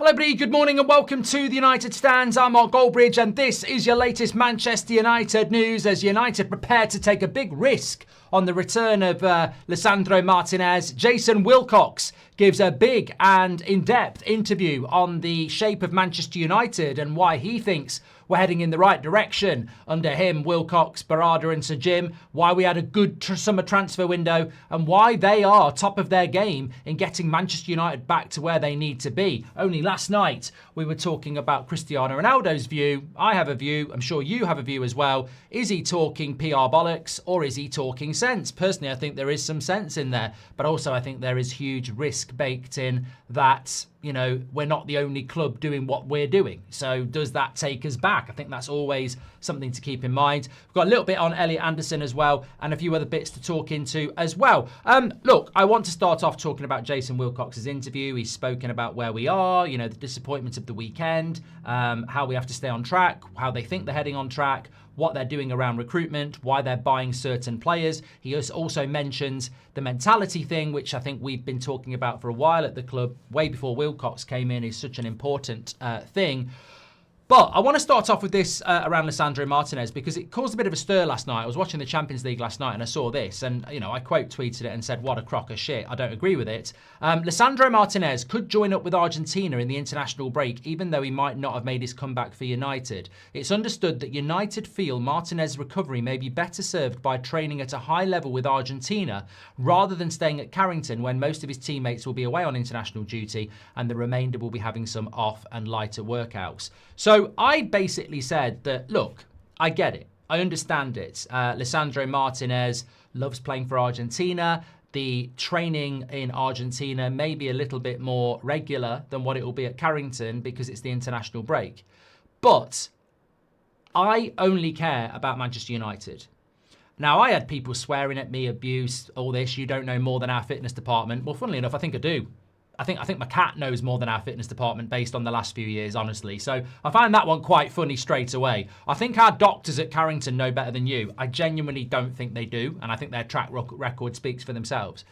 Hello everybody, good morning and welcome to the United Stands. I'm Mark Goldbridge and this is your latest Manchester United news as United prepare to take a big risk on the return of Lisandro Martinez. Jason Wilcox gives a big and in-depth interview on the shape of Manchester United and why he thinks we're heading in the right direction under him, Wilcox, Barada and Sir Jim, why we had a good summer transfer window and why they are top of their game in getting Manchester United back to where they need to be. Only last night we were talking about Cristiano Ronaldo's view. I have a view, I'm sure you have a view as well. Is he talking PR bollocks or is he talking sense? Personally, I think there is some sense in there, but also I think there is huge risk baked in that, you know, we're not the only club doing what we're doing. So does that take us back? I think that's always something to keep in mind. We've got a little bit on Elliot Anderson as well and a few other bits to talk into as well. Look, I want to start off talking about Jason Wilcox's interview. He's spoken about where we are, you know, the disappointments of the weekend, how we have to stay on track, how they think they're heading on track, what they're doing around recruitment, why they're buying certain players. He also mentions the mentality thing, which I think we've been talking about for a while at the club, way before Wilcox came in, is such an important thing. But I want to start off with this around Lisandro Martinez because it caused a bit of a stir last night. I was watching the Champions League last night and I saw this and, you know, I quote tweeted it and said, what a crock of shit. I don't agree with it. Lisandro Martinez could join up with Argentina in the international break, even though he might not have made his comeback for United. It's understood that United feel Martinez's recovery may be better served by training at a high level with Argentina rather than staying at Carrington when most of his teammates will be away on international duty and the remainder will be having some off and lighter workouts. So I basically said that, look, I get it. I understand it. Lisandro Martinez loves playing for Argentina. The training in Argentina may be a little bit more regular than what it will be at Carrington because it's the international break. But I only care about Manchester United. Now, I had people swearing at me, abuse, all this. You don't know more than our fitness department. Well, funnily enough, I think I do. I think my cat knows more than our fitness department based on the last few years, honestly. So I find that one quite funny straight away. I think our doctors at Carrington know better than you. I genuinely don't think they do. And I think their track record speaks for themselves.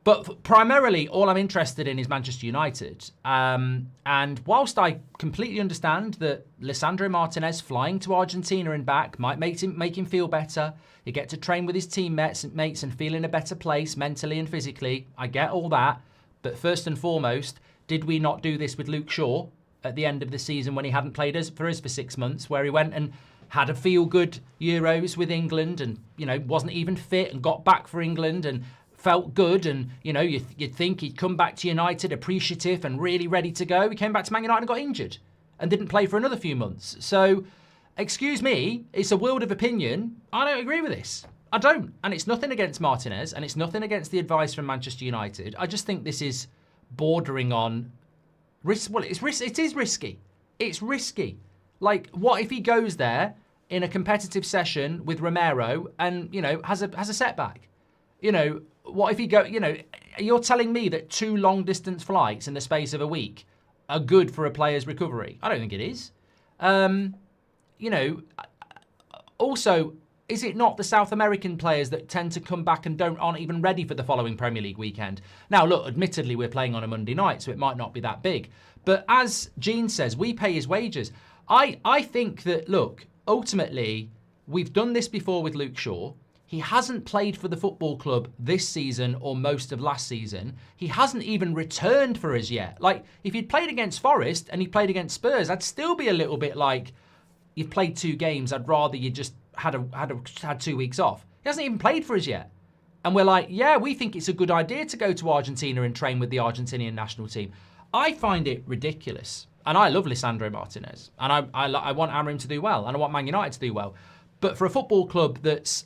But primarily, all I'm interested in is Manchester United. And whilst I completely understand that Lisandro Martinez flying to Argentina and back might make him feel better, you get to train with his teammates and feel in a better place mentally and physically. I get all that. But first and foremost, did we not do this with Luke Shaw at the end of the season when he hadn't played for us for 6 months, where he went and had a feel-good Euros with England and, you know, wasn't even fit and got back for England and felt good and, you know, you'd think he'd come back to United appreciative and really ready to go. He came back to Man United and got injured and didn't play for another few months. So, excuse me, it's a world of opinion. I don't agree with this. I don't. And it's nothing against Martinez and it's nothing against the advice from Manchester United. I just think this is bordering on risk. Well, it is risky. It's risky. Like, what if he goes there in a competitive session with Romero and, you know, has a setback? You know, what if he you're telling me that 2 long distance flights in the space of a week are good for a player's recovery? I don't think it is. You know, also, is it not the South American players that tend to come back and aren't even ready for the following Premier League weekend? Now, look, admittedly, we're playing on a Monday night, so it might not be that big. But as Gene says, we pay his wages. I think that, look, ultimately, we've done this before with Luke Shaw. He hasn't played for the football club this season or most of last season. He hasn't even returned for us yet. Like, if he'd played against Forest and he played against Spurs, I'd still be a little bit like, you've played 2 games, I'd rather you just had 2 weeks off. He hasn't even played for us yet. And we're like, yeah, we think it's a good idea to go to Argentina and train with the Argentinian national team. I find it ridiculous. And I love Lisandro Martinez. And I want Amorim to do well. And I want Man United to do well. But for a football club that's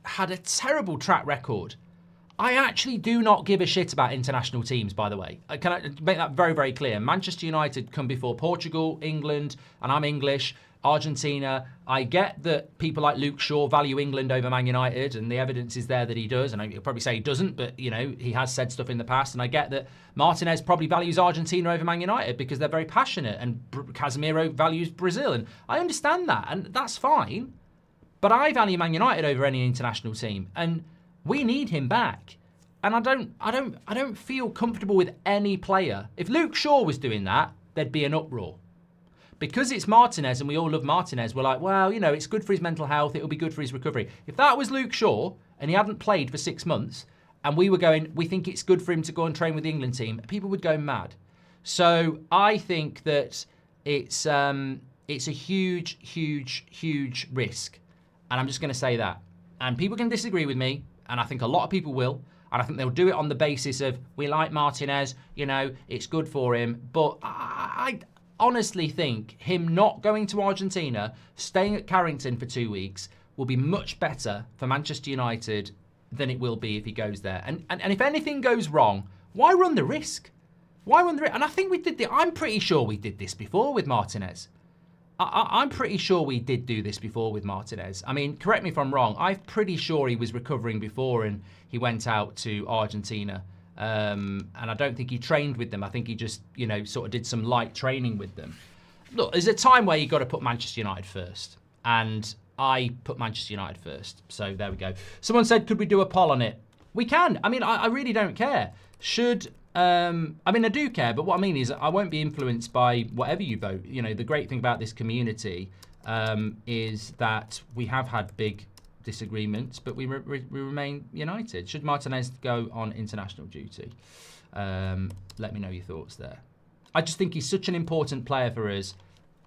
had a terrible track record, I actually do not give a shit about international teams, by the way. Can I make that very, very clear? Manchester United come before Portugal, England, and I'm English, Argentina. I get that people like Luke Shaw value England over Man United, and the evidence is there that he does. And he'll probably say he doesn't, but, you know, he has said stuff in the past. And I get that Martinez probably values Argentina over Man United because they're very passionate, and Casemiro values Brazil. And I understand that, and that's fine. But I value Man United over any international team, and we need him back. And I don't feel comfortable with any player. If Luke Shaw was doing that, there'd be an uproar. Because it's Martinez and we all love Martinez, we're like, well, it's good for his mental health. It'll be good for his recovery. If that was Luke Shaw and he hadn't played for 6 months and we were going, we think it's good for him to go and train with the England team, people would go mad. So I think that it's a huge, huge, huge risk. And I'm just going to say that. And people can disagree with me. And I think a lot of people will. And I think they'll do it on the basis of, we like Martinez, it's good for him. But I honestly think him not going to Argentina, staying at Carrington for 2 weeks, will be much better for Manchester United than it will be if he goes there. And if anything goes wrong, why run the risk? Why run the risk? And I think I'm pretty sure we did this before with Martinez. I'm pretty sure we did do this before with Martinez. I mean, correct me if I'm wrong. I'm pretty sure he was recovering before and he went out to Argentina. And I don't think he trained with them. I think he just, sort of did some light training with them. Look, there's a time where you've got to put Manchester United first. And I put Manchester United first. So there we go. Someone said, could we do a poll on it? We can. I mean, I really don't care. I do care, but what I mean is I won't be influenced by whatever you vote. The great thing about this community is that we have had big disagreements, but we remain united. Should Martinez go on international duty? Let me know your thoughts there. I just think he's such an important player for us,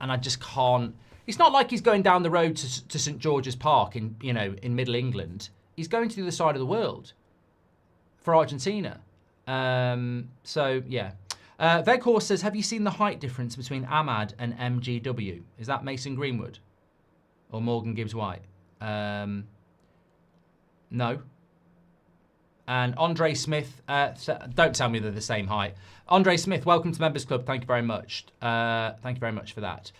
and I just can't. It's not like he's going down the road to St George's Park in Middle England. He's going to the other side of the world for Argentina. So yeah. Veghorse says, have you seen the height difference between Ahmad and MGW? Is that Mason Greenwood or Morgan Gibbs-White? No. And Andre Smith, don't tell me they're the same height. Andre Smith, welcome to Members Club. Thank you very much. Thank you very much for that.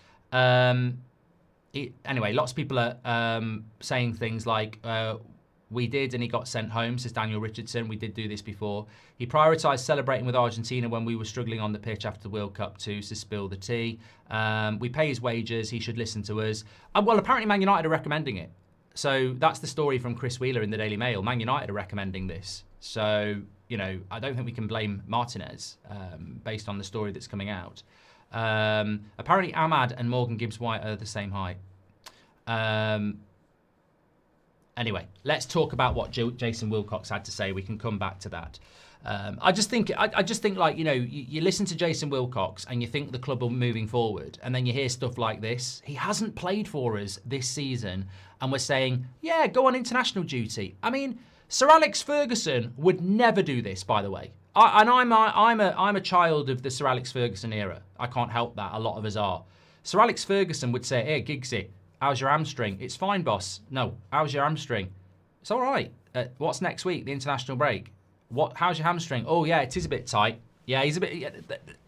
Anyway, lots of people are saying things like, we did, and he got sent home, says Daniel Richardson. We did do this before. He prioritised celebrating with Argentina when we were struggling on the pitch after the World Cup to spill the tea. We pay his wages. He should listen to us. Well, apparently Man United are recommending it. So that's the story from Chris Wheeler in the Daily Mail. Man United are recommending this. So, I don't think we can blame Martinez based on the story that's coming out. Apparently Ahmad and Morgan Gibbs-White are the same height. Anyway, let's talk about what Jason Wilcox had to say. We can come back to that. I just think, you listen to Jason Wilcox and you think the club are moving forward, and then you hear stuff like this. He hasn't played for us this season, and we're saying, yeah, go on international duty. I mean, Sir Alex Ferguson would never do this, by the way. I'm a child of the Sir Alex Ferguson era. I can't help that. A lot of us are. Sir Alex Ferguson would say, hey, Giggsy, how's your hamstring? It's fine, boss. No, how's your hamstring? It's all right. What's next week? The international break. How's your hamstring? Oh, yeah, it is a bit tight. Yeah, he's a bit... Yeah.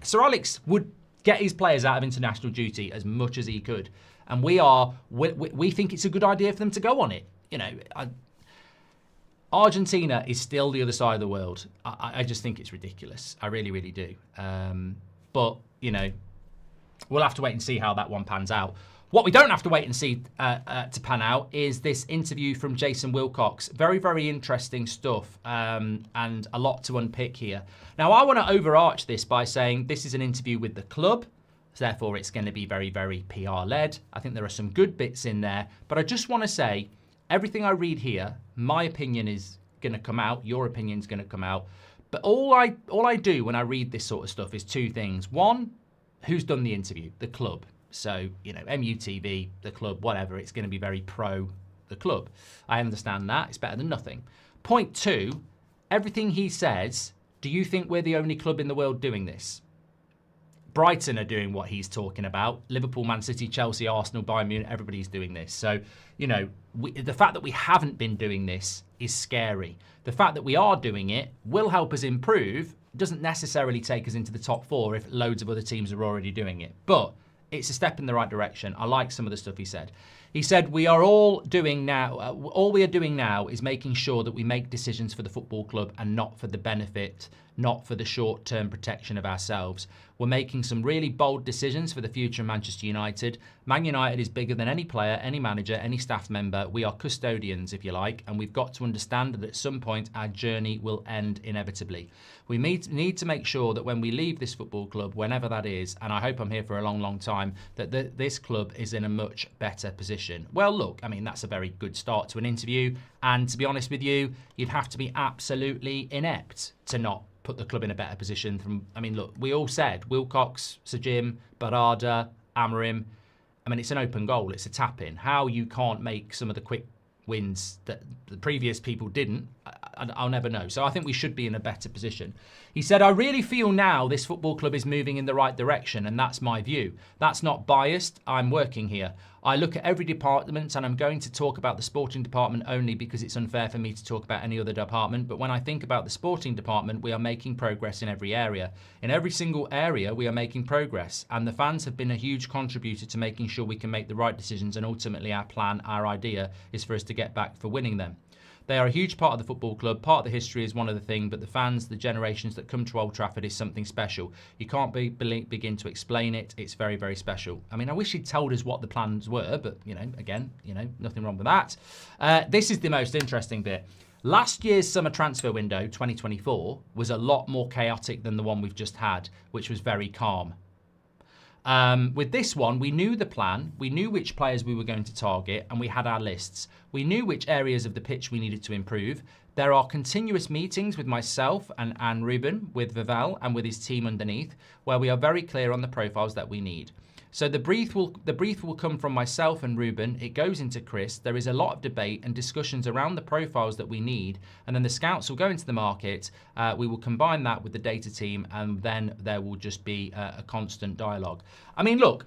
Sir Alex would get his players out of international duty as much as he could. And we think it's a good idea for them to go on it. Argentina is still the other side of the world. I just think it's ridiculous. I really, really do. But, we'll have to wait and see how that one pans out. What we don't have to wait and see to pan out is this interview from Jason Wilcox. Very, very interesting stuff and a lot to unpick here. Now, I want to overarch this by saying this is an interview with the club. So therefore, it's going to be very, very PR-led. I think there are some good bits in there. But I just want to say, everything I read here, my opinion is going to come out. Your opinion is going to come out. But all I do when I read this sort of stuff is two things. One, who's done the interview? The club. So, MUTV, the club, whatever, it's going to be very pro the club. I understand that. It's better than nothing. Point two, everything he says, do you think we're the only club in the world doing this? Brighton are doing what he's talking about. Liverpool, Man City, Chelsea, Arsenal, Bayern Munich, everybody's doing this. So, the fact that we haven't been doing this is scary. The fact that we are doing it will help us improve. Doesn't necessarily take us into the top four if loads of other teams are already doing it. But it's a step in the right direction. I like some of the stuff he said. He said, we are all doing now, all we are doing now is making sure that we make decisions for the football club and not for the benefit, not for the short-term protection of ourselves. We're making some really bold decisions for the future of Manchester United. Man United is bigger than any player, any manager, any staff member. We are custodians, if you like, and we've got to understand that at some point our journey will end inevitably. We need to make sure that when we leave this football club, whenever that is, and I hope I'm here for a long, long time, that this club is in a much better position. Well, look, I mean, that's a very good start to an interview. And to be honest with you, you'd have to be absolutely inept to not put the club in a better position. Look, we all said Wilcox, Sir Jim, Barada, Amorim. I mean, it's an open goal. It's a tap-in. How you can't make some of the quick wins that the previous people didn't, I'll never know. So I think we should be in a better position. He said, I really feel now this football club is moving in the right direction, and that's my view. That's not biased. I'm working here. I look at every department, and I'm going to talk about the sporting department only because it's unfair for me to talk about any other department. But when I think about the sporting department, we are making progress in every area. In every single area, we are making progress. And the fans have been a huge contributor to making sure we can make the right decisions. And ultimately, our plan, our idea is for us to get back for winning them. They are a huge part of the football club. Part of the history is one of the things, but the fans, the generations that come to Old Trafford is something special. You can't begin to explain it. It's very, very special. I mean, I wish he'd told us what the plans were, but, again, nothing wrong with that. This is the most interesting bit. Last year's summer transfer window, 2024, was a lot more chaotic than the one we've just had, which was very calm. With this one, we knew the plan, we knew which players we were going to target, and we had our lists. We knew which areas of the pitch we needed to improve. There are continuous meetings with myself and Ruben, with Vival, and with his team underneath, where we are very clear on the profiles that we need. So the brief will come from myself and Ruben. It goes into Chris. There is a lot of debate and discussions around the profiles that we need, and then the scouts will go into the market. We will combine that with the data team, and then there will just be a constant dialogue. I mean, look,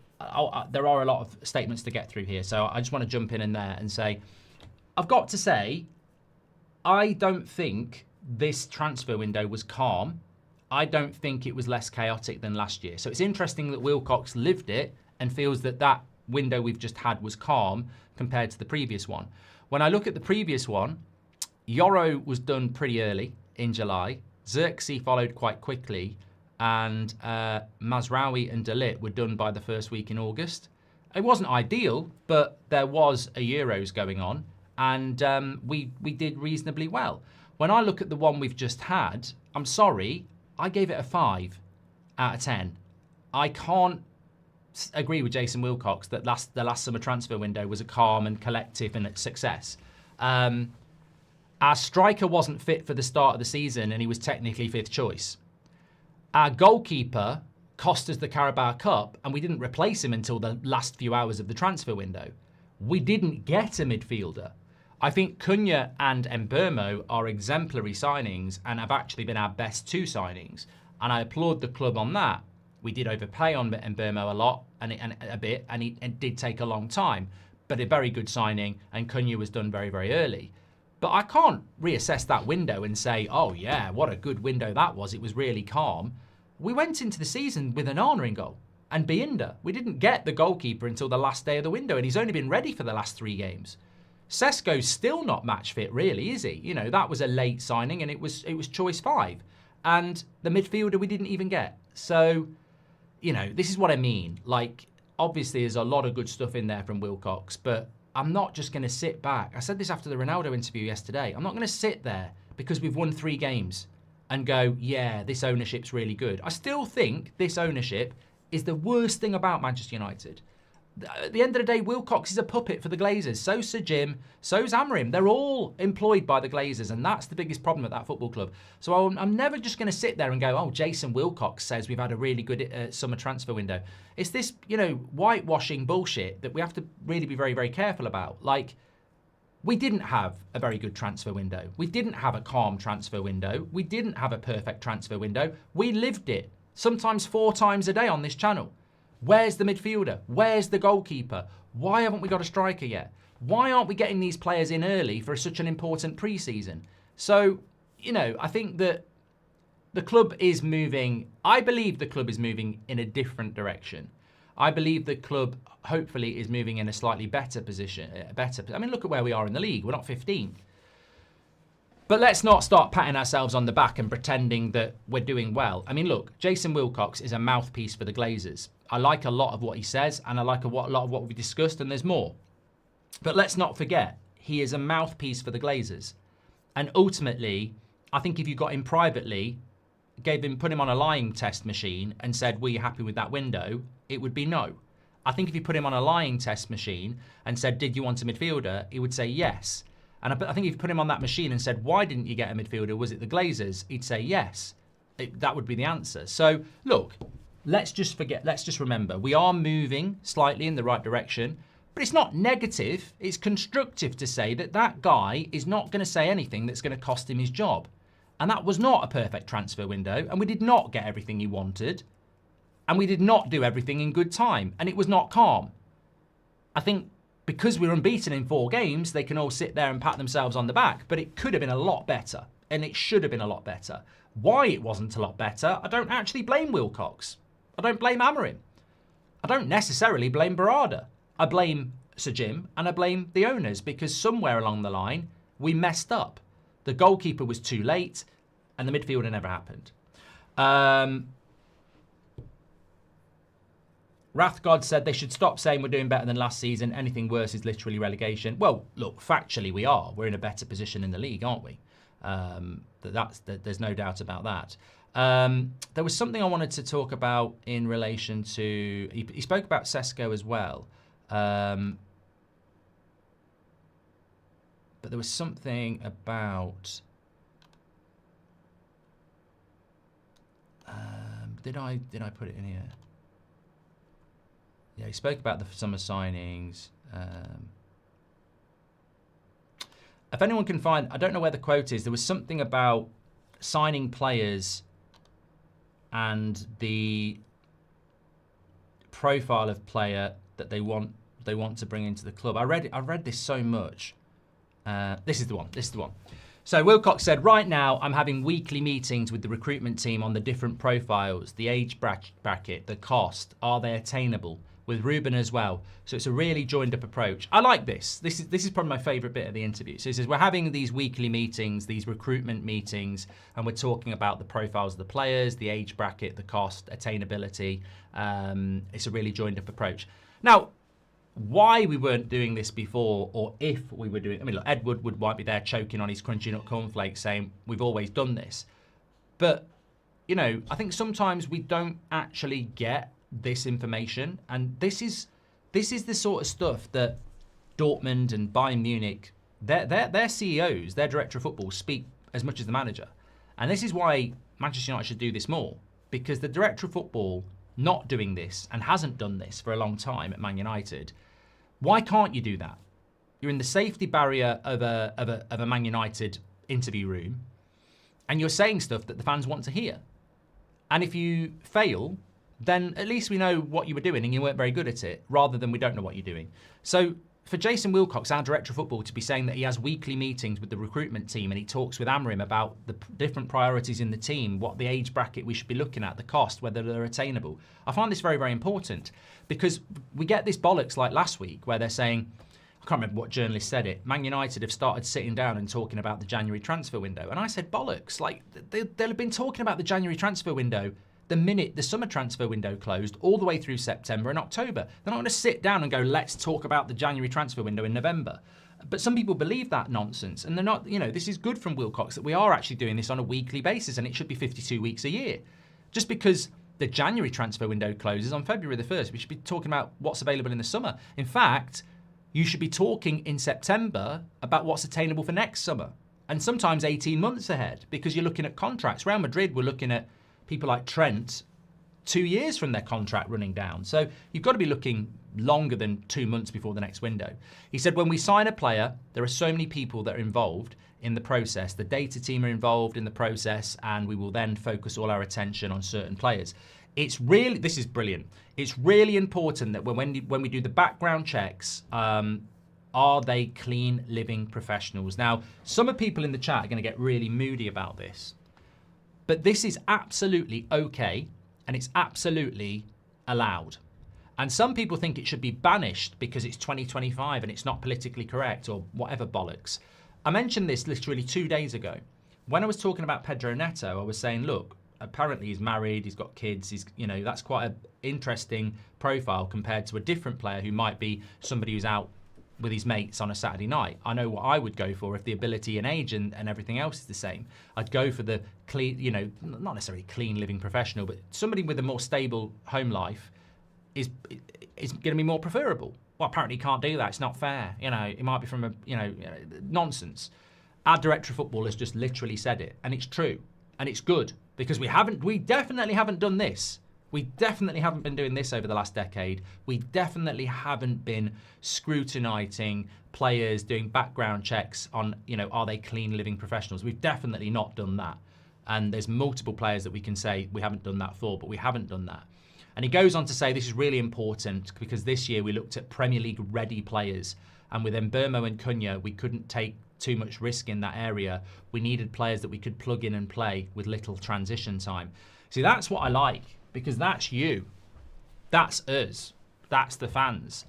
there are a lot of statements to get through here, so I just want to jump in there and say, I've got to say, I don't think this transfer window was calm. I don't think it was less chaotic than last year. So it's interesting that Wilcox lived it and feels that that window we've just had was calm compared to the previous one. When I look at the previous one, Yoro was done pretty early in July. Xerxes followed quite quickly, and Mazraoui and Dalit were done by the first week in August. It wasn't ideal, but there was a Euros going on, and we did reasonably well. When I look at the one we've just had, I'm sorry, I gave it a 5 out of 10. I can't agree with Jason Wilcox that the last summer transfer window was a calm and collective and a success. Our striker wasn't fit for the start of the season, and he was technically 5th choice. Our goalkeeper cost us the Carabao Cup, and we didn't replace him until the last few hours of the transfer window. We didn't get a midfielder. I think Cunha and Mbeumo are exemplary signings and have actually been our best 2 signings. And I applaud the club on that. We did overpay on Mbeumo a lot and it did take a long time. But a very good signing, and Cunha was done very, very early. But I can't reassess that window and say, oh yeah, what a good window that was. It was really calm. We went into the season with Onana in goal and Binder. We didn't get the goalkeeper until the last day of the window, and he's only been ready for the last 3 games. Sesko's still not match fit, really, is he? That was a late signing, and it was choice 5. And the midfielder we didn't even get. So, this is what I mean. Like, obviously, there's a lot of good stuff in there from Wilcox, but I'm not just going to sit back. I said this after the Ronaldo interview yesterday. I'm not going to sit there because we've won 3 games and go, yeah, this ownership's really good. I still think this ownership is the worst thing about Manchester United. At the end of the day, Wilcox is a puppet for the Glazers. So's Sir Jim, so's Amorim. They're all employed by the Glazers, and that's the biggest problem at that football club. So I'm never just going to sit there and go, oh, Jason Wilcox says we've had a really good summer transfer window. It's this, whitewashing bullshit that we have to really be very, very careful about. Like, we didn't have a very good transfer window. We didn't have a calm transfer window. We didn't have a perfect transfer window. We lived it, sometimes 4 times a day on this channel. Where's the midfielder? Where's the goalkeeper? Why haven't we got a striker yet? Why aren't we getting these players in early for such an important pre-season? So, I think that the club is moving. I believe the club is moving in a different direction. I believe the club hopefully is moving in a slightly better position. I mean, look at where we are in the league. We're not 15th. But let's not start patting ourselves on the back and pretending that we're doing well. I mean, look, Jason Wilcox is a mouthpiece for the Glazers. I like a lot of what he says, and I like a lot of what we discussed, and there's more. But let's not forget, he is a mouthpiece for the Glazers. And ultimately, I think if you got him privately, put him on a lying test machine and said, were you happy with that window? It would be no. I think if you put him on a lying test machine and said, did you want a midfielder? He would say yes. And I think if you put him on that machine and said, why didn't you get a midfielder? Was it the Glazers? He'd say yes. That would be the answer. So, look, let's just remember, we are moving slightly in the right direction, but it's not negative. It's constructive to say that that guy is not going to say anything that's going to cost him his job. And that was not a perfect transfer window, and we did not get everything he wanted, and we did not do everything in good time, and it was not calm. I think because we're unbeaten in 4 games, they can all sit there and pat themselves on the back, but it could have been a lot better, and it should have been a lot better. Why it wasn't a lot better, I don't actually blame Wilcox. I don't blame Amorim. I don't necessarily blame Barada. I blame Sir Jim, and I blame the owners, because somewhere along the line, we messed up. The goalkeeper was too late, and the midfielder never happened. Wrathgod said they should stop saying we're doing better than last season. Anything worse is literally relegation. Well, look, factually we are. We're in a better position in the league, aren't we? There's no doubt about that. There was something I wanted to talk about in relation to... He spoke about Sesko as well. But there was something about... Did I put it in here? Yeah, he spoke about the summer signings. If anyone can find... I don't know where the quote is. There was something about signing players and the profile of player that they want to bring into the club. I read this so much. This is the one. So Wilcox said, right now I'm having weekly meetings with the recruitment team on the different profiles, the age bracket, the cost, are they attainable? With Ruben as well. So it's a really joined up approach. I like this. This is probably my favourite bit of the interview. So he says, we're having these weekly meetings, these recruitment meetings, and we're talking about the profiles of the players, the age bracket, the cost, attainability. It's a really joined up approach. Now, why we weren't doing this before, or if we were doing... I mean, look, Ed Woodward might be there choking on his crunchy nut cornflakes saying, we've always done this. But, you know, I think sometimes we don't actually get this information, and this is the sort of stuff that Dortmund and Bayern Munich, their CEOs, their director of football, speak as much as the manager. And this is why Manchester United should do this more, because the director of football not doing this and hasn't done this for a long time at Man United. Why can't you do that? You're in the safety barrier of a Man United interview room, and you're saying stuff that the fans want to hear. And if you fail, then at least we know what you were doing and you weren't very good at it, rather than we don't know what you're doing. So for Jason Wilcox, our director of football, to be saying that he has weekly meetings with the recruitment team and he talks with Amorim about the different priorities in the team, what the age bracket we should be looking at, the cost, whether they're attainable. I find this very, very important, because we get this bollocks like last week where they're saying, I can't remember what journalist said it, Man United have started sitting down and talking about the January transfer window. And I said, bollocks, like they'll have been talking about the January transfer window the minute the summer transfer window closed, all the way through September and October. They're not going to sit down and go, let's talk about the January transfer window in November. But some people believe that nonsense, and they're not, you know, this is good from Wilcox that we are actually doing this on a weekly basis, and it should be 52 weeks a year. Just because the January transfer window closes on February the 1st, we should be talking about what's available in the summer. In fact, you should be talking in September about what's attainable for next summer, and sometimes 18 months ahead, because you're looking at contracts. Real Madrid were looking at people like Trent 2 years from their contract running down. So you've got to be looking longer than 2 months before the next window. He said, when we sign a player, there are so many people that are involved in the process. The data team are involved in the process, and we will then focus all our attention on certain players. It's really, this is brilliant. It's really important that when we do the background checks, are they clean living professionals? Now, some of people in the chat are going to get really moody about this. But this is absolutely okay, and it's absolutely allowed. And some people think it should be banished because it's 2025 and it's not politically correct or whatever bollocks. I mentioned this literally 2 days ago. When I was talking about Pedro Neto, I was saying, look, apparently he's married, he's got kids, that's quite an interesting profile compared to a different player who might be somebody who's out with his mates on a Saturday night. I know what I would go for if the ability and age and everything else is the same. I'd go for the clean, not necessarily clean living professional, but somebody with a more stable home life is going to be more preferable. Well, apparently he can't do that. It's not fair. It might be from nonsense. Our director of football has just literally said it, and it's true, and it's good because we definitely haven't done this. We definitely haven't been doing this over the last decade. We definitely haven't been scrutinising players, doing background checks on, are they clean living professionals? We've definitely not done that. And there's multiple players that we can say we haven't done that for, but we haven't done that. And he goes on to say this is really important because this year we looked at Premier League ready players. And with Mbeumo and Cunha, we couldn't take too much risk in that area. We needed players that we could plug in and play with little transition time. See, that's what I like. Because that's you. That's us. That's the fans.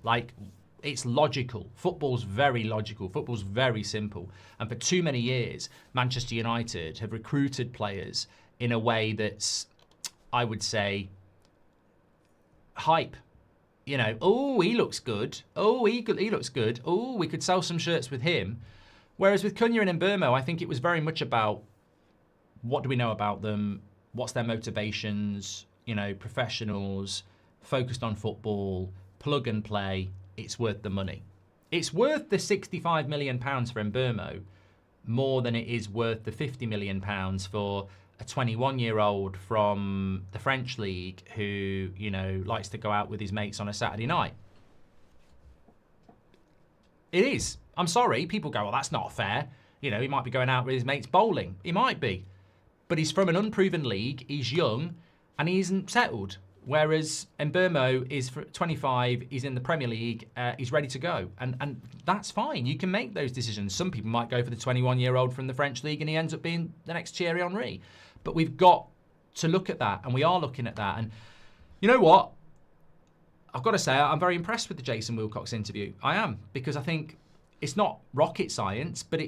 It's logical. Football's very logical. Football's very simple. And for too many years, Manchester United have recruited players in a way that's, I would say, hype. Oh, he looks good. Oh, he looks good. Oh, we could sell some shirts with him. Whereas with Cunha and Mbeumo, I think it was very much about what do we know about them? What's their motivations? Professionals, focused on football, plug and play, it's worth the money. It's worth the £65 million for Mbeumo more than it is worth the £50 million for a 21-year-old from the French league who, likes to go out with his mates on a Saturday night. It is. I'm sorry. People go, well, that's not fair. He might be going out with his mates bowling. He might be. But he's from an unproven league. He's young. And he isn't settled. Whereas Mbeumo is 25, he's in the Premier League, he's ready to go. And that's fine. You can make those decisions. Some people might go for the 21-year-old from the French League and he ends up being the next Thierry Henry. But we've got to look at that, and we are looking at that. And you know what? I've got to say, I'm very impressed with the Jason Wilcox interview. I am, because I think it's not rocket science, but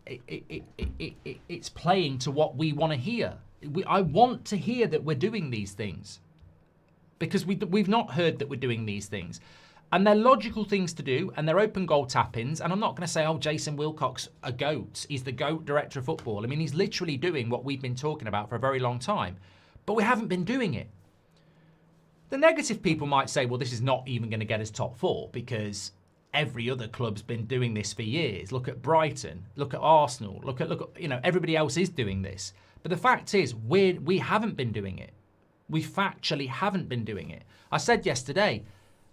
it's playing to what we want to hear. I want to hear that we're doing these things because we've not heard that we're doing these things. And they're logical things to do, and they're open goal tap-ins. And I'm not going to say, oh, Jason Wilcox, a GOAT. He's the GOAT director of football. I mean, he's literally doing what we've been talking about for a very long time. But we haven't been doing it. The negative people might say, well, this is not even going to get us top four because every other club's been doing this for years. Look at Brighton. Look at Arsenal. Look at everybody else is doing this. But the fact is, we haven't been doing it. We factually haven't been doing it. I said yesterday,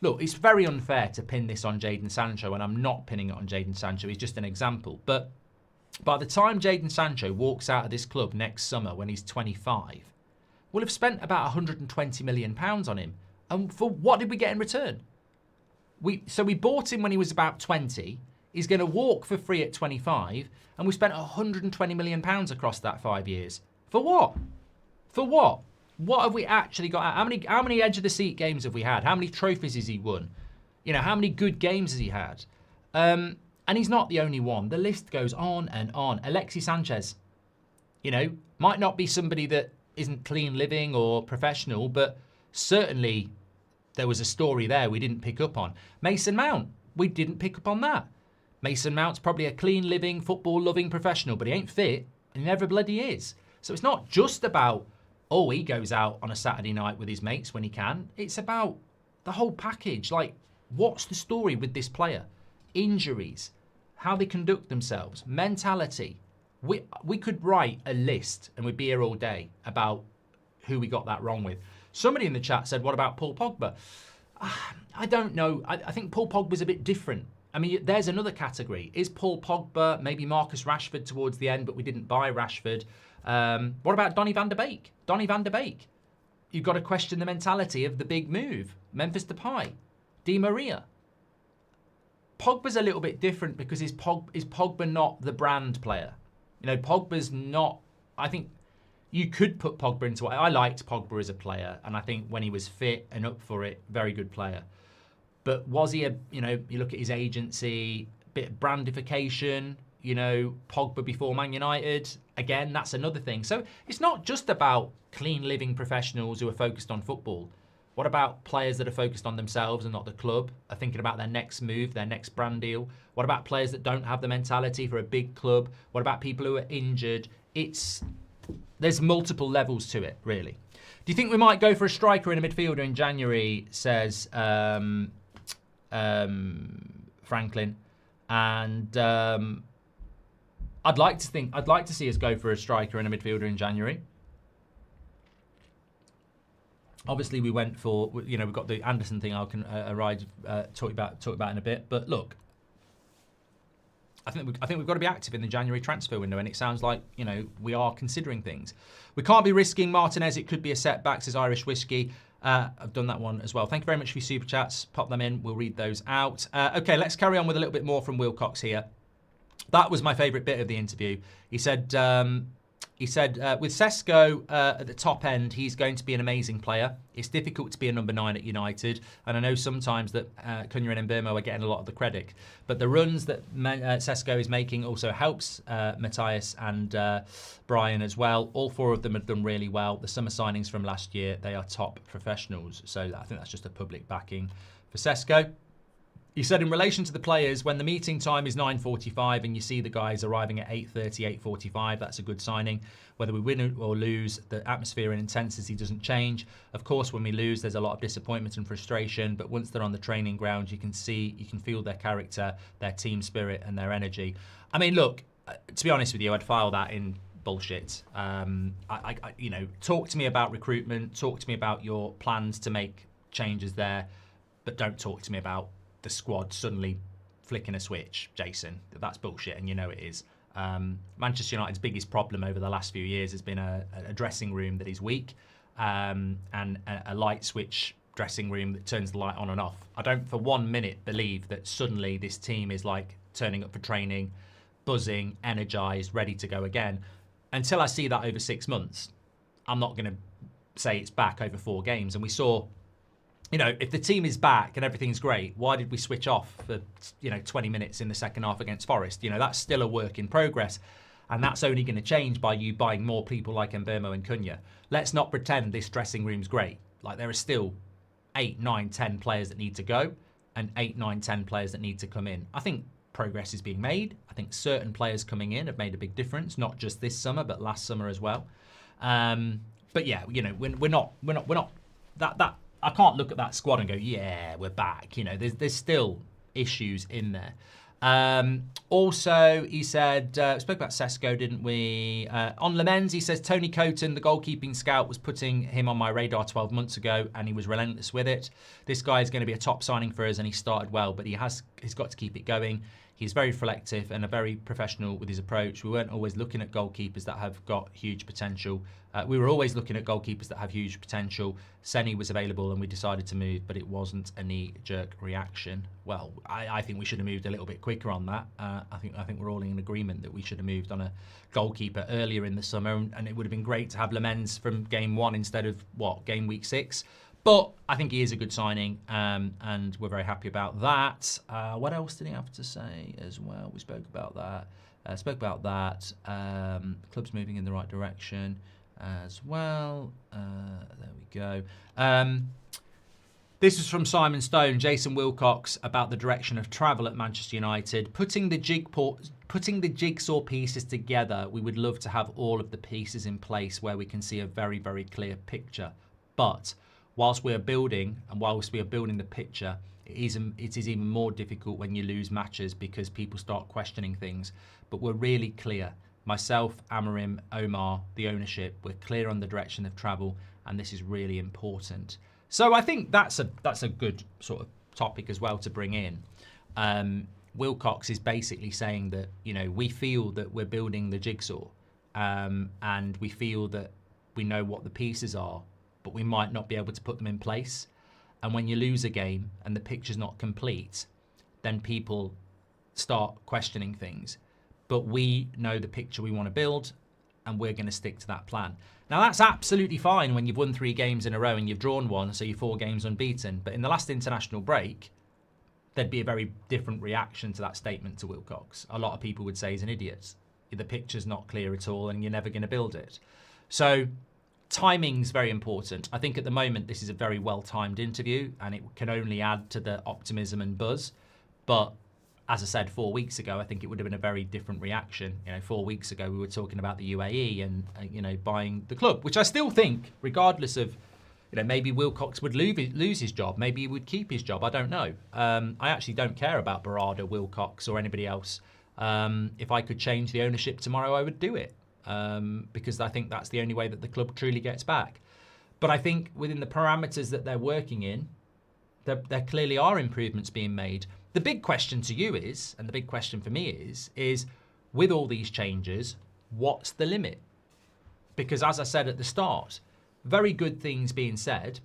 look, it's very unfair to pin this on Jadon Sancho, and I'm not pinning it on Jadon Sancho. He's just an example. But by the time Jadon Sancho walks out of this club next summer when he's 25, we'll have spent about £120 million on him. And for what did we get in return? So we bought him when he was about 20. He's going to walk for free at 25, and we spent £120 million across that 5 years. For what? For what? What have we actually got? How many edge of the seat games have we had? How many trophies has he won? How many good games has he had? And he's not the only one. The list goes on and on. Alexis Sanchez, might not be somebody that isn't clean living or professional, but certainly there was a story there we didn't pick up on. Mason Mount, we didn't pick up on that. Mason Mount's probably a clean living, football loving professional, but he ain't fit, and he never bloody is. So it's not just about, oh, he goes out on a Saturday night with his mates when he can. It's about the whole package. Like, what's the story with this player? Injuries, how they conduct themselves, mentality. We could write a list, and we'd be here all day, about who we got that wrong with. Somebody in the chat said, what about Paul Pogba? I don't know. I think Paul Pogba's a bit different. I mean, there's another category. Is Paul Pogba, maybe Marcus Rashford towards the end, but we didn't buy Rashford. What about Donny van de Beek? Donny van de Beek. You've got to question the mentality of the big move. Memphis Depay. Di Maria. Pogba's a little bit different because is Pogba not the brand player? Pogba's not... I think you could put Pogba into it. I liked Pogba as a player, and I think when he was fit and up for it, very good player. But was he you look at his agency, bit of brandification, Pogba before Man United. Again, that's another thing. So it's not just about clean living professionals who are focused on football. What about players that are focused on themselves and not the club, are thinking about their next move, their next brand deal? What about players that don't have the mentality for a big club? What about people who are injured? There's multiple levels to it, really. Do you think we might go for a striker and a midfielder in January, says Franklin? And I'd like to see us go for a striker and a midfielder in January. Obviously, we went for, we've got the Anderson thing I can talk about in a bit. But look, I think we've got to be active in the January transfer window, and it sounds like we are considering things. We can't be risking Martinez. It could be a setback, says Irish Whiskey. I've done that one as well. Thank you very much for your super chats. Pop them in. We'll read those out. Okay, let's carry on with a little bit more from Wilcox here. That was my favourite bit of the interview. He said with Sesko at the top end, he's going to be an amazing player. It's difficult to be a number 9 at United, and I know sometimes that Cunha and Mbeumo are getting a lot of the credit, but the runs that Sesko is making also helps Matthias and Brian as well. All 4 of them have done really well. The summer signings from last year, they are top professionals, so I think that's just a public backing for Sesko. He said in relation to the players, when the meeting time is 9:45 and you see the guys arriving at 8:30, 8:45, that's a good signing. Whether we win or lose, the atmosphere and intensity doesn't change. Of course, when we lose, there's a lot of disappointment and frustration, but once they're on the training ground, you can feel their character, their team spirit and their energy. I mean, look, to be honest with you, I'd file that in bullshit. Talk to me about recruitment, talk to me about your plans to make changes there, but don't talk to me about the squad suddenly flicking a switch, Jason. That's bullshit, and it is. Manchester United's biggest problem over the last few years has been a dressing room that is weak, and a light switch dressing room that turns the light on and off. I don't for 1 minute believe that suddenly this team is like turning up for training, buzzing, energised, ready to go again. Until I see that over 6 months, I'm not going to say it's back over 4 games. And we saw, if the team is back and everything's great, why did we switch off for 20 minutes in the second half against Forest? That's still a work in progress, and that's only going to change by you buying more people like Mbeumo and Cunha. Let's not pretend this dressing room's great. Like, there are still 8, 9, 10 players that need to go, and 8, 9, 10 players that need to come in. I think progress is being made. I think certain players coming in have made a big difference, not just this summer but last summer as well. But yeah, we're not that. I can't look at that squad and go, yeah, we're back. There's still issues in there. Also, he said, spoke about Sesko, didn't we? On Lammens, he says, Tony Coton, the goalkeeping scout, was putting him on my radar 12 months ago, and he was relentless with it. This guy is going to be a top signing for us, and he started well, but he's got to keep it going. He's very reflective and very professional with his approach. We weren't always looking at goalkeepers that have got huge potential. We were always looking at goalkeepers that have huge potential. Seni was available and we decided to move, but it wasn't a knee-jerk reaction. Well, I think we should have moved a little bit quicker on that. I think we're all in agreement that we should have moved on a goalkeeper earlier in the summer, and it would have been great to have Lammens from game 1 instead of, game week 6. But I think he is a good signing, and we're very happy about that. What else did he have to say as well? We spoke about that. Club's moving in the right direction as well. There we go. This is from Simon Stone, Jason Wilcox, about the direction of travel at Manchester United. Putting the jigsaw pieces together, we would love to have all of the pieces in place where we can see a very, very clear picture. But whilst we are building the picture, it is even more difficult when you lose matches because people start questioning things. But we're really clear. Myself, Amorim, Omar, the ownership, we're clear on the direction of travel, and this is really important. So I think that's a good sort of topic as well to bring in. Wilcox is basically saying that we feel that we're building the jigsaw, and we feel that we know what the pieces are, but we might not be able to put them in place. And when you lose a game and the picture's not complete, then people start questioning things. But we know the picture we want to build, and we're going to stick to that plan. Now, that's absolutely fine when you've won 3 games in a row and you've drawn 1, so you're 4 games unbeaten. But in the last international break, there'd be a very different reaction to that statement to Wilcox. A lot of people would say he's an idiot. The picture's not clear at all and you're never going to build it. So timing's very important. I think at the moment this is a very well-timed interview and it can only add to the optimism and buzz. But as I said 4 weeks ago, I think it would have been a very different reaction. 4 weeks ago we were talking about the UAE and buying the club, which I still think, regardless of maybe Wilcox would lose his job, maybe he would keep his job. I don't know. I actually don't care about Barada, Wilcox, or anybody else. If I could change the ownership tomorrow, I would do it because I think that's the only way that the club truly gets back. But I think within the parameters that they're working in, there clearly are improvements being made. The big question to you is, and the big question for me is with all these changes, what's the limit? Because as I said at the start, very good things being said,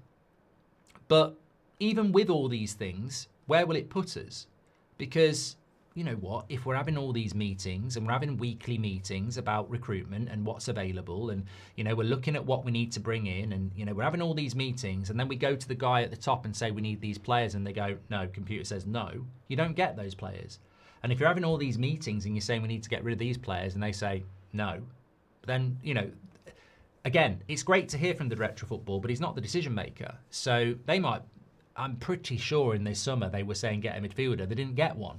but even with all these things, where will it put us? Because you know what, if we're having all these meetings and we're having weekly meetings about recruitment and what's available and, we're looking at what we need to bring in and, we're having all these meetings and then we go to the guy at the top and say we need these players and they go, no, computer says no, you don't get those players. And if you're having all these meetings and you're saying we need to get rid of these players and they say no, then, again, it's great to hear from the director of football, but he's not the decision maker. So they might, I'm pretty sure in this summer they were saying get a midfielder, they didn't get one.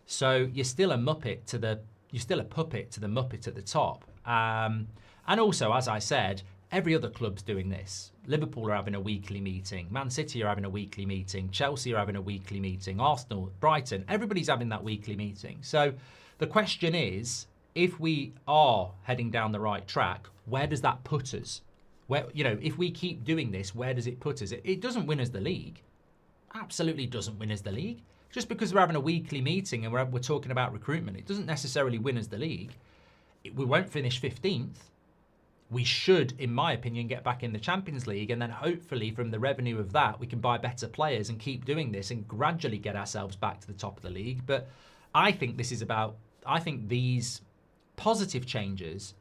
So you're still a puppet to the Muppet at the top. And also, as I said, every other club's doing this. Liverpool are having a weekly meeting. Man City are having a weekly meeting. Chelsea are having a weekly meeting. Arsenal, Brighton, everybody's having that weekly meeting. So the question is, if we are heading down the right track, where does that put us? Where, if we keep doing this, where does it put us? It doesn't win us the league. Absolutely doesn't win us the league. Just because we're having a weekly meeting and we're talking about recruitment, it doesn't necessarily win us the league. We won't finish 15th. We should, in my opinion, get back in the Champions League, and then hopefully from the revenue of that, we can buy better players and keep doing this and gradually get ourselves back to the top of the league. But I think these positive changes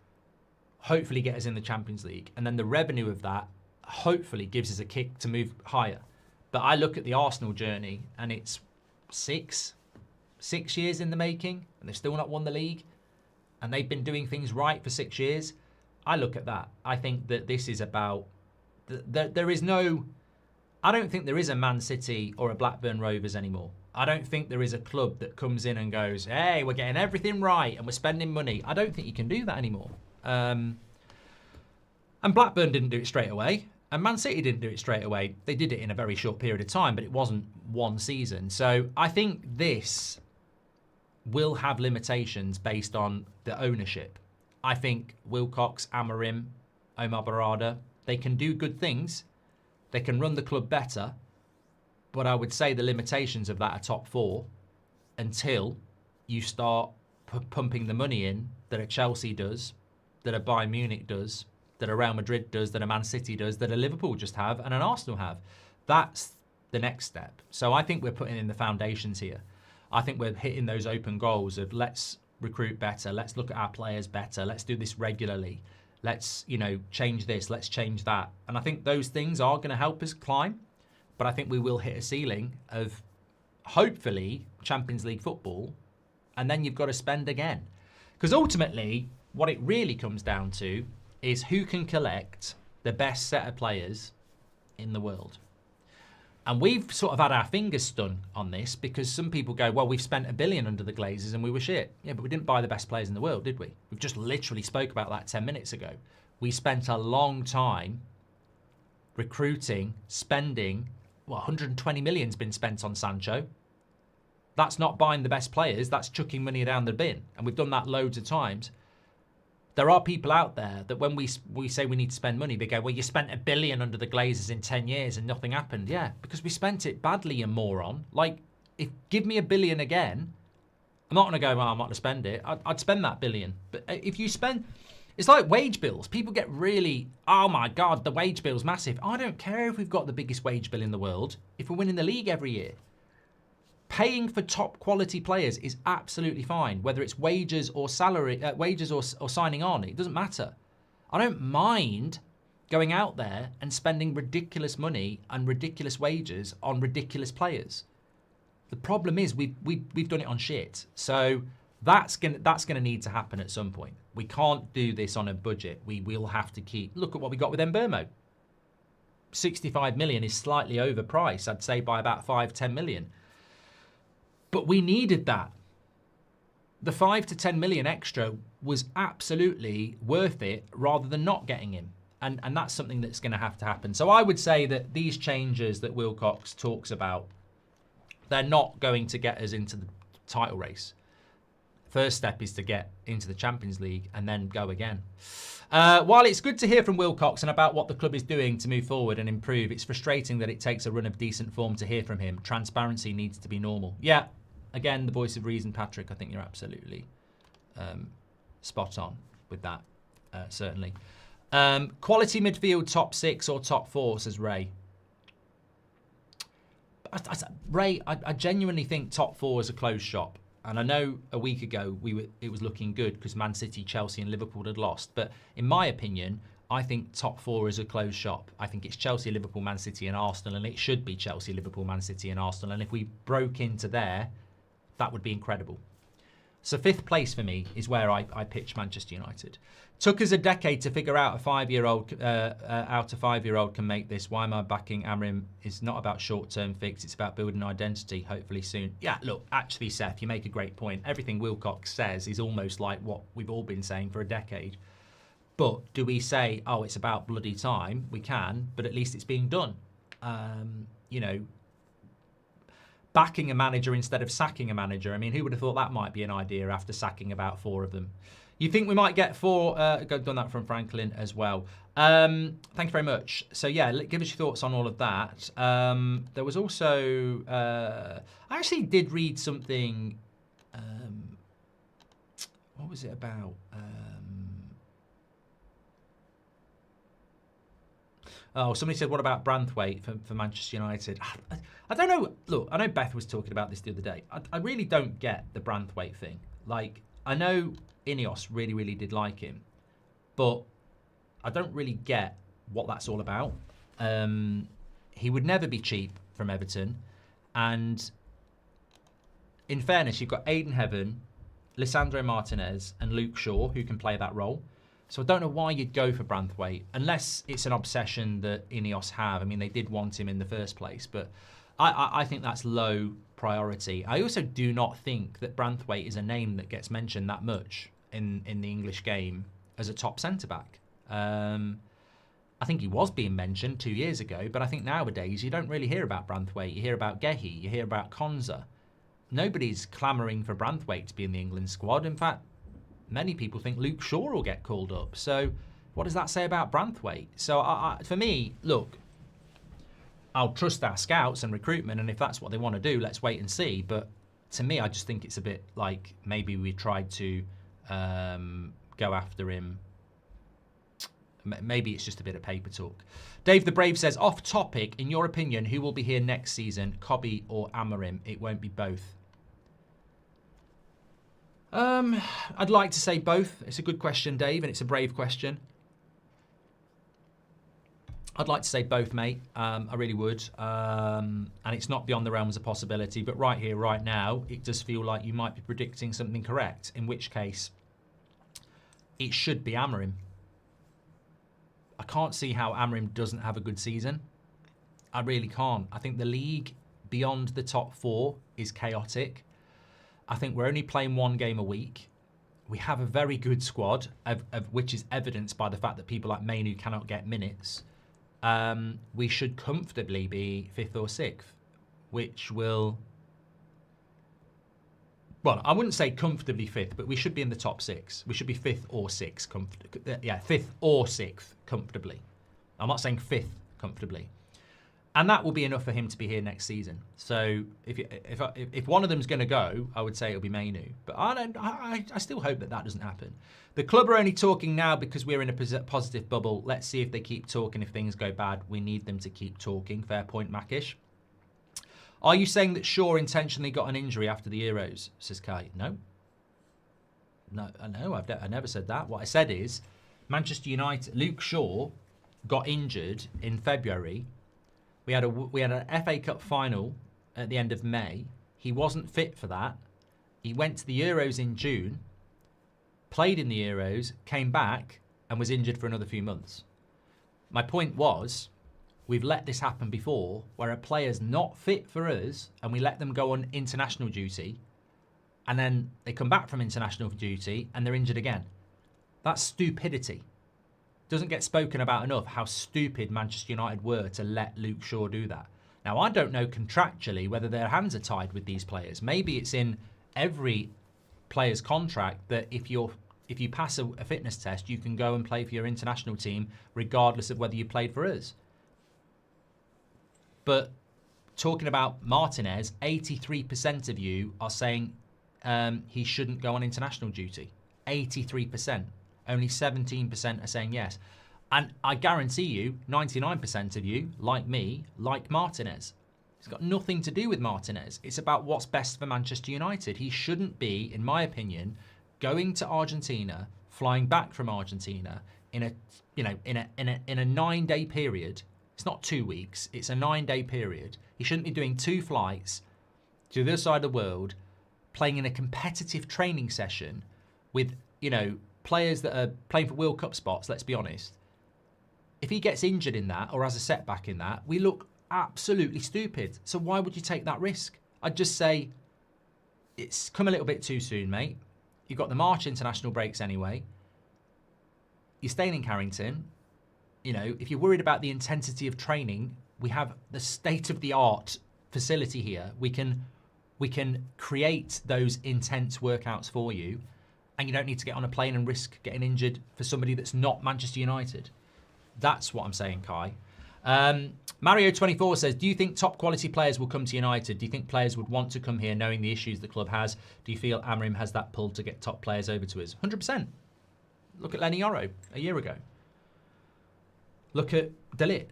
hopefully get us in the Champions League, and then the revenue of that hopefully gives us a kick to move higher. But I look at the Arsenal journey and it's 6 years in the making and they've still not won the league and they've been doing things right for 6 years. I look at that. I think that this is about, I don't think there is a Man City or a Blackburn Rovers anymore. I don't think there is a club that comes in and goes, hey, we're getting everything right and we're spending money. I don't think you can do that anymore. And Blackburn didn't do it straight away. And Man City didn't do it straight away. They did it in a very short period of time, but it wasn't one season. So I think this will have limitations based on the ownership. I think Wilcox, Amorim, Omar Barada, they can do good things. They can run the club better. But I would say the limitations of that are top 4 until you start pumping the money in that a Chelsea does, that a Bayern Munich does, that a Real Madrid does, that a Man City does, that a Liverpool just have, and an Arsenal have. That's the next step. So I think we're putting in the foundations here. I think we're hitting those open goals of let's recruit better, let's look at our players better, let's do this regularly, let's, change this, let's change that. And I think those things are going to help us climb, but I think we will hit a ceiling of hopefully Champions League football, and then you've got to spend again. Because ultimately, what it really comes down to is who can collect the best set of players in the world. And we've sort of had our fingers stung on this because some people go, well, we've spent $1 billion under the Glazers and we were shit. Yeah, but we didn't buy the best players in the world, did we? We've just literally spoke about that 10 minutes ago. We spent a long time recruiting, spending, 120 million's been spent on Sancho. That's not buying the best players, that's chucking money down the bin. And we've done that loads of times. There are people out there that when we say we need to spend money, they go, well, you spent $1 billion under the Glazers in 10 years and nothing happened. Yeah, because we spent it badly, you moron. Like, give me $1 billion again, I'm not going to go, well, I'm not going to spend it. I'd spend that $1 billion. But if you spend, it's like wage bills. People get really, oh my God, the wage bill's massive. I don't care if we've got the biggest wage bill in the world, if we're winning the league every year. Paying for top quality players is absolutely fine, whether it's wages or salary, wages or signing on. It doesn't matter. I don't mind going out there and spending ridiculous money and ridiculous wages on ridiculous players. The problem is we've done it on shit. So that's gonna need to happen at some point. We can't do this on a budget. We will have to look at what we got with Mbermo. 65 million is slightly overpriced, I'd say by about 5-10 million. But we needed that. The 5 to 10 million extra was absolutely worth it rather than not getting him. And that's something that's going to have to happen. So I would say that these changes that Wilcox talks about, they're not going to get us into the title race. First step is to get into the Champions League and then go again. While it's good to hear from Wilcox and about what the club is doing to move forward and improve, it's frustrating that it takes a run of decent form to hear from him. Transparency needs to be normal. Yeah, again, the voice of reason, Patrick. I think you're absolutely spot on with that, certainly. Quality midfield, top 6 or top 4, says Ray. Ray, I genuinely think top 4 is a closed shop. And I know a week ago it was looking good because Man City, Chelsea and Liverpool had lost. But in my opinion, I think top 4 is a closed shop. I think it's Chelsea, Liverpool, Man City and Arsenal. And it should be Chelsea, Liverpool, Man City and Arsenal. And if we broke into there, that would be incredible. So 5th place for me is where I pitch Manchester United. Took us a decade to figure out a 5-year-old can make this. Why am I backing Amorim? It's not about short-term fix. It's about building identity, hopefully soon. Yeah, look, actually, Seth, you make a great point. Everything Wilcox says is almost like what we've all been saying for a decade. But do we say, oh, it's about bloody time? We can, but at least it's being done. You know, backing a manager instead of sacking a manager. I mean, who would have thought that might be an idea after sacking about 4 of them? You think we might get 4? Done that from Franklin as well. Thank you very much. So yeah, give us your thoughts on all of that. There was also, I actually did read something. What was it about? Oh, somebody said, what about Branthwaite for Manchester United? I don't know. Look, I know Beth was talking about this the other day. I really don't get the Branthwaite thing. Like, I know Ineos really, really did like him, but I don't really get what that's all about. He would never be cheap from Everton. And in fairness, you've got Aiden Heaven, Lisandro Martinez and Luke Shaw, who can play that role. So I don't know why you'd go for Branthwaite, unless it's an obsession that Ineos have. I mean, they did want him in the first place, but I think that's low priority. I also do not think that Branthwaite is a name that gets mentioned that much in the English game as a top centre-back. I think he was being mentioned 2 years ago, but I think nowadays you don't really hear about Branthwaite. You hear about Gehi, you hear about Konza. Nobody's clamouring for Branthwaite to be in the England squad. In fact, many people think Luke Shaw will get called up. So what does that say about Branthwaite? So for me, look, I'll trust our scouts and recruitment, and if that's what they want to do, let's wait and see. But to me, I just think it's a bit like maybe we tried to go after him. Maybe it's just a bit of paper talk. Dave the Brave says, off topic, in your opinion, who will be here next season, Cobby or Amorim? It won't be both. I'd like to say both. It's a good question, Dave, and it's a brave question. I'd like to say both, mate. I really would. And it's not beyond the realms of possibility, but right here, right now, it does feel like you might be predicting something correct, in which case it should be Amorim. I can't see how Amorim doesn't have a good season. I really can't. I think the league beyond the top 4 is chaotic. I think we're only playing 1 game a week. We have a very good squad, of which is evidenced by the fact that people like Mainu cannot get minutes. We should comfortably be 5th or 6th, which will... Well, I wouldn't say comfortably 5th, but we should be in the top 6. We should be 5th or 6th. 5th or 6th comfortably. I'm not saying 5th comfortably. And that will be enough for him to be here next season. So if one of them's going to go, I would say it'll be Mainu. But I still hope that doesn't happen. The club are only talking now because we're in a positive bubble. Let's see if they keep talking. If things go bad, we need them to keep talking. Fair point, Mackish. Are you saying that Shaw intentionally got an injury after the Euros, says Kai? No. No, I never said that. What I said is Manchester United, Luke Shaw got injured in February. We had an FA Cup final at the end of May. He wasn't fit for that. He went to the Euros in June, played in the Euros, came back, and was injured for another few months. My point was, we've let this happen before, where a player's not fit for us, and we let them go on international duty, and then they come back from international duty, and they're injured again. That's stupidity. Doesn't get spoken about enough how stupid Manchester United were to let Luke Shaw do that. Now, I don't know contractually whether their hands are tied with these players. Maybe it's in every player's contract that if you pass a fitness test, you can go and play for your international team regardless of whether you played for us. But talking about Martinez, 83% of you are saying he shouldn't go on international duty. 83%. Only 17% are saying yes. And I guarantee you, 99% of you, like me, like Martinez. It's got nothing to do with Martinez. It's about what's best for Manchester United. He shouldn't be, in my opinion, going to Argentina, flying back from Argentina in a 9-day period. It's not 2 weeks. It's a 9-day period. He shouldn't be doing 2 flights to the other side of the world, playing in a competitive training session with, players that are playing for World Cup spots, let's be honest. If he gets injured in that or has a setback in that, we look absolutely stupid. So why would you take that risk? I'd just say it's come a little bit too soon, mate. You've got the March international breaks anyway. You're staying in Carrington. If you're worried about the intensity of training, we have the state-of-the-art facility here. We can create those intense workouts for you, and you don't need to get on a plane and risk getting injured for somebody that's not Manchester United. That's what I'm saying, Kai. Mario24 says, do you think top quality players will come to United? Do you think players would want to come here knowing the issues the club has? Do you feel Amorim has that pull to get top players over to us? 100%. Look at Lenny Yoro a year ago. Look at De Ligt.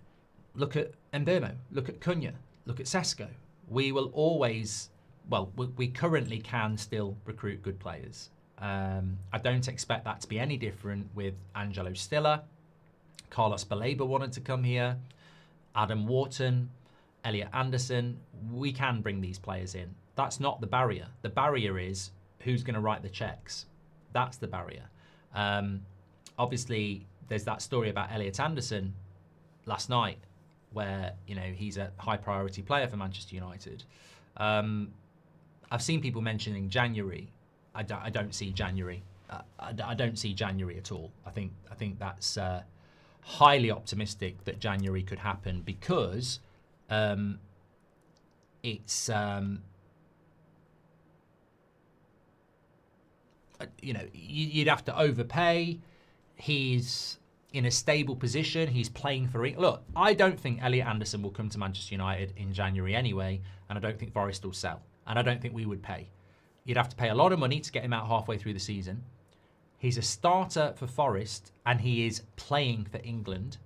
Look at Mbeumo. Look at Cunha. Look at Sesko. We will always, we currently can still recruit good players. I don't expect that to be any different with Angelo Stiller. Carlos Baleba wanted to come here. Adam Wharton, Elliot Anderson. We can bring these players in. That's not the barrier. The barrier is who's going to write the checks. That's the barrier. Obviously, there's that story about Elliot Anderson last night where, he's a high priority player for Manchester United. I've seen people mentioning January. I don't see January. I don't see January at all. I think that's highly optimistic that January could happen because it's you'd have to overpay. He's in a stable position. He's playing for it. Look, I don't think Elliot Anderson will come to Manchester United in January anyway, and I don't think Forest will sell, and I don't think we would pay. You'd have to pay a lot of money to get him out halfway through the season. He's a starter for Forest, and he is playing for England.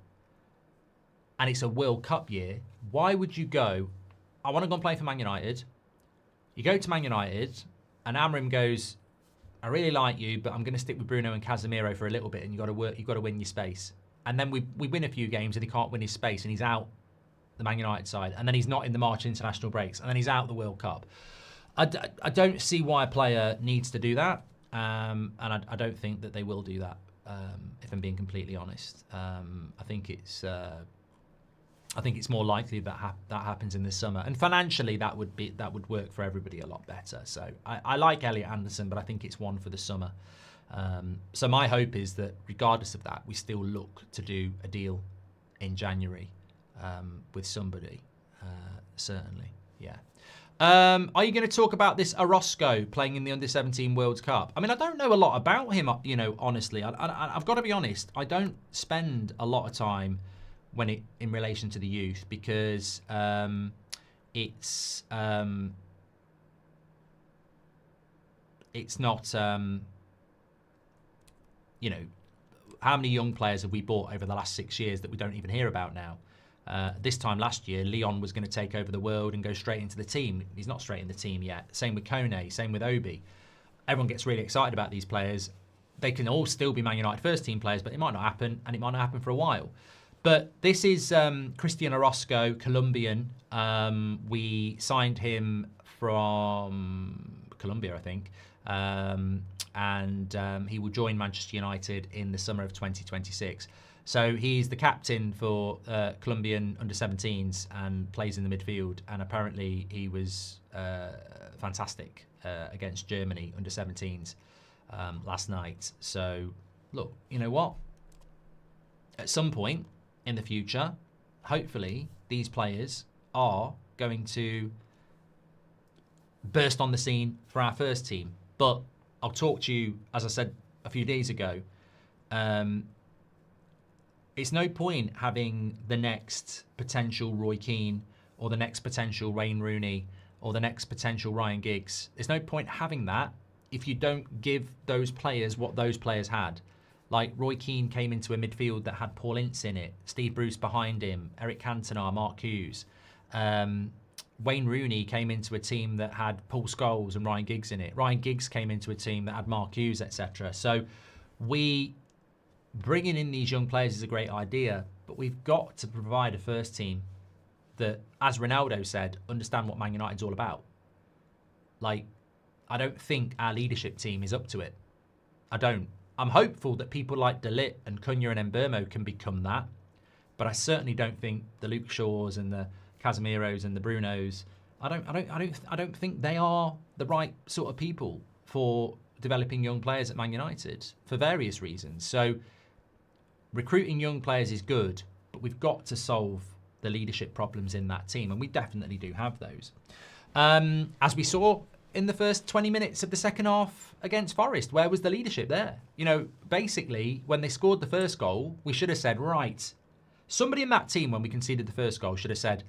And it's a World Cup year. Why would you go, I want to go and play for Man United. You go to Man United, and Amorim goes, I really like you, but I'm going to stick with Bruno and Casemiro for a little bit, and you've got to win your space. And then we win a few games, and he can't win his space, and he's out the Man United side. And then he's not in the March international breaks, and then he's out the World Cup. I don't see why a player needs to do that, and I don't think that they will do that. If I'm being completely honest, I think it's more likely that that happens in the summer, and financially that would work for everybody a lot better. So I like Elliot Anderson, but I think it's one for the summer. So my hope is that regardless of that, we still look to do a deal in January with somebody. Certainly, yeah. Are you going to talk about this Orozco playing in the Under-17 World Cup? I mean, I don't know a lot about him, honestly. I've got to be honest. I don't spend a lot of time in relation to the youth because it's not, how many young players have we bought over the last 6 years that we don't even hear about now? This time last year, Leon was going to take over the world and go straight into the team. He's not straight in the team yet. Same with Kone, same with Obi. Everyone gets really excited about these players. They can all still be Man United first team players, but it might not happen, and it might not happen for a while. But this is Cristian Orozco, Colombian. We signed him from Colombia, I think. And he will join Manchester United in the summer of 2026. So he's the captain for Colombian under-17s and plays in the midfield. And apparently he was fantastic against Germany under-17s last night. So look, you know what? At some point in the future, hopefully these players are going to burst on the scene for our first team. But I'll talk to you, as I said a few days ago, it's no point having the next potential Roy Keane or the next potential Wayne Rooney or the next potential Ryan Giggs. There's no point having that if you don't give those players what those players had. Like Roy Keane came into a midfield that had Paul Ince in it, Steve Bruce behind him, Eric Cantona, Mark Hughes. Wayne Rooney came into a team that had Paul Scholes and Ryan Giggs in it. Ryan Giggs came into a team that had Mark Hughes, etc. So bringing in these young players is a great idea, but we've got to provide a first team that, as Ronaldo said, understand what Man United's all about. Like, I don't think our leadership team is up to it. I don't. I'm hopeful that people like De Ligt and Cunha and Mbeumo can become that, but I certainly don't think the Luke Shaws and the Casemiros and the Brunos, I don't think they are the right sort of people for developing young players at Man United for various reasons. So recruiting young players is good, but we've got to solve the leadership problems in that team, and we definitely do have those. As we saw in the first 20 minutes of the second half against Forest, where was the leadership there? You know, basically, when they scored the first goal, we should have said, right, somebody in that team, when we conceded the first goal, should have said,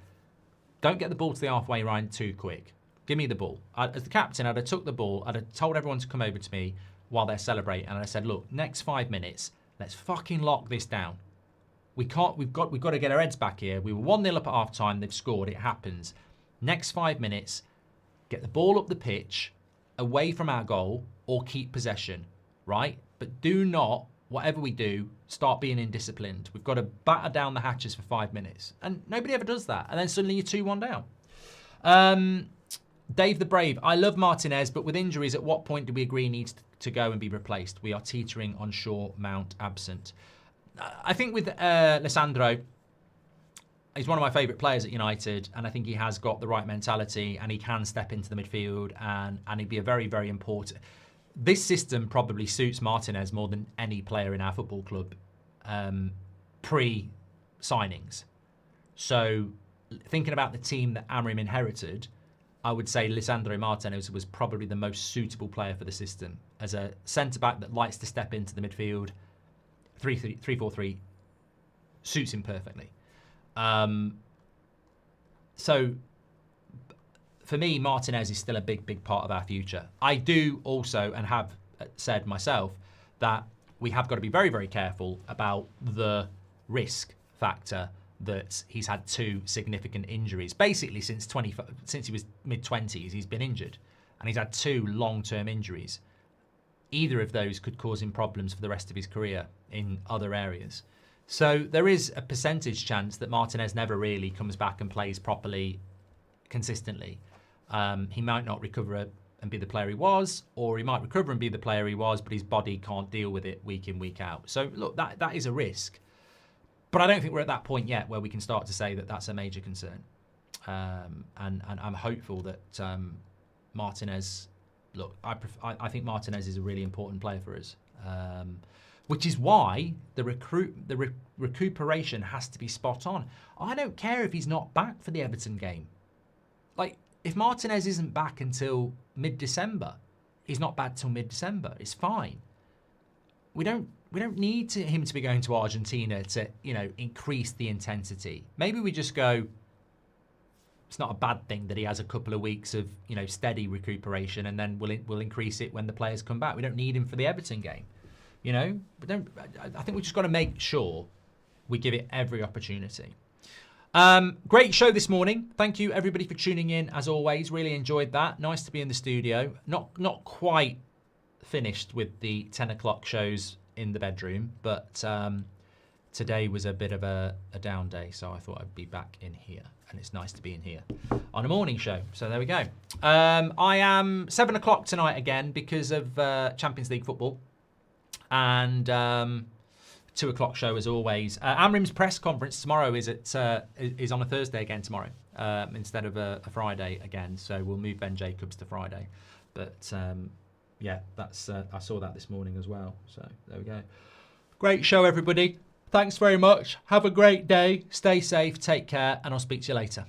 don't get the ball to the halfway line too quick. Give me the ball. As the captain, I'd have took the ball, I'd have told everyone to come over to me while they're celebrating, and I said, look, next 5 minutes, let's fucking lock this down. We've got to get our heads back here. We were 1-0 up at half time, they've scored, it happens. Next 5 minutes, get the ball up the pitch, away from our goal, or keep possession, right? But do not, whatever we do, start being indisciplined. We've got to batter down the hatches for 5 minutes. And nobody ever does that. And then suddenly you're 2-1 down. Dave the Brave, I love Martinez, but with injuries, at what point do we agree he needs to go and be replaced? We are teetering on Shaw, Mount absent. I think with Lissandro, he's one of my favourite players at United, and I think he has got the right mentality, and he can step into the midfield, and he'd be a very, very important. This system probably suits Martinez more than any player in our football club pre-signings. So thinking about the team that Amorim inherited, I would say Lisandro Martinez was probably the most suitable player for the system. As a centre-back that likes to step into the midfield, 3-4-3 suits him perfectly. So for me, Martinez is still a big, big part of our future. I do also, and have said myself, that we have got to be very, very careful about the risk factor that he's had 2 significant injuries. Basically, since he was mid-20s, he's been injured. And he's had 2 long-term injuries. Either of those could cause him problems for the rest of his career in other areas. So there is a percentage chance that Martinez never really comes back and plays properly, consistently. He might not recover and be the player he was, or he might recover and be the player he was, but his body can't deal with it week in, week out. So look, that is a risk. But I don't think we're at that point yet where we can start to say that that's a major concern. And I'm hopeful that Martinez, look, I think Martinez is a really important player for us. Which is why the recuperation has to be spot on. I don't care if he's not back for the Everton game. Like, if Martinez isn't back until mid-December, he's not back till mid-December. It's fine. We don't need him to be going to Argentina to, increase the intensity. Maybe we just go, it's not a bad thing that he has a couple of weeks of, steady recuperation, and then we'll increase it when the players come back. We don't need him for the Everton game. But I think we've just got to make sure we give it every opportunity. Great show this morning. Thank you everybody for tuning in. As always, really enjoyed that. Nice to be in the studio. Not quite finished with the 10 o'clock shows in the bedroom, but today was a bit of a down day, so I thought I'd be back in here. And it's nice to be in here on a morning show. So there we go. I am 7 o'clock tonight again because of Champions League football. And 2 o'clock show as always. Amorim's press conference tomorrow is on a Thursday again tomorrow instead of a Friday again. So we'll move Ben Jacobs to Friday. But yeah, that's I saw that this morning as well. So there we go. Great show, everybody. Thanks very much. Have a great day. Stay safe. Take care. And I'll speak to you later.